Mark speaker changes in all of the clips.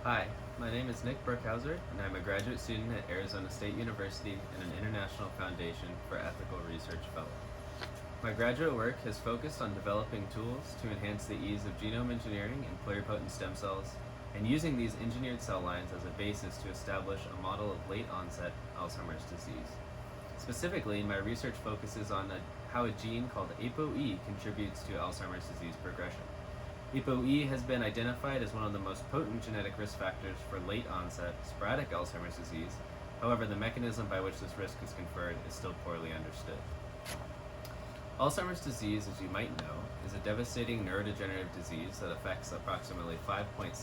Speaker 1: Hi, my name is Nick Brookhouser, and I'm a graduate student at Arizona State University and an International Foundation for Ethical Research Fellow. My graduate work has focused on developing tools to enhance the ease of genome engineering in pluripotent stem cells, and using these engineered cell lines as a basis to establish a model of late-onset Alzheimer's disease. Specifically, my research focuses on how a gene called ApoE contributes to Alzheimer's disease progression. ApoE has been identified as one of the most potent genetic risk factors for late-onset sporadic Alzheimer's disease. However, the mechanism by which this risk is conferred is still poorly understood. Alzheimer's disease, as you might know, is a devastating neurodegenerative disease that affects approximately 5.7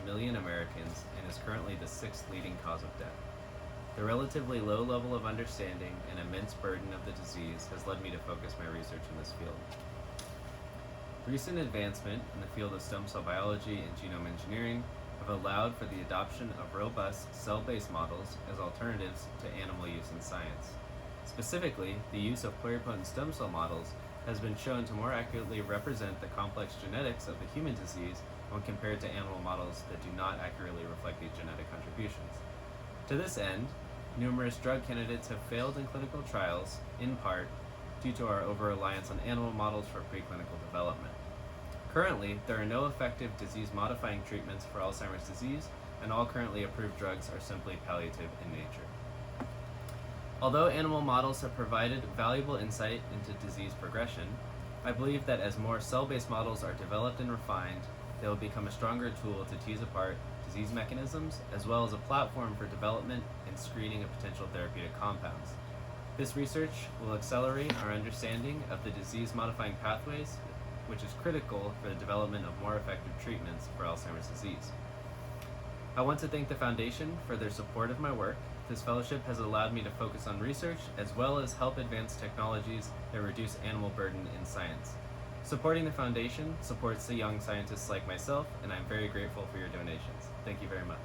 Speaker 1: million Americans and is currently the sixth leading cause of death. The relatively low level of understanding and immense burden of the disease has led me to focus my research in this field. Recent advancement in the field of stem cell biology and genome engineering have allowed for the adoption of robust cell-based models as alternatives to animal use in science. Specifically, the use of pluripotent stem cell models has been shown to more accurately represent the complex genetics of the human disease when compared to animal models that do not accurately reflect these genetic contributions. To this end, numerous drug candidates have failed in clinical trials, in part due to our over-reliance on animal models for preclinical development. Currently, there are no effective disease-modifying treatments for Alzheimer's disease, and all currently approved drugs are simply palliative in nature. Although animal models have provided valuable insight into disease progression, I believe that as more cell-based models are developed and refined, they will become a stronger tool to tease apart disease mechanisms, as well as a platform for development and screening of potential therapeutic compounds. This research will accelerate our understanding of the disease-modifying pathways, which is critical for the development of more effective treatments for Alzheimer's disease. I want to thank the Foundation for their support of my work. This fellowship has allowed me to focus on research as well as help advance technologies that reduce animal burden in science. Supporting the Foundation supports the young scientists like myself, and I'm very grateful for your donations. Thank you very much.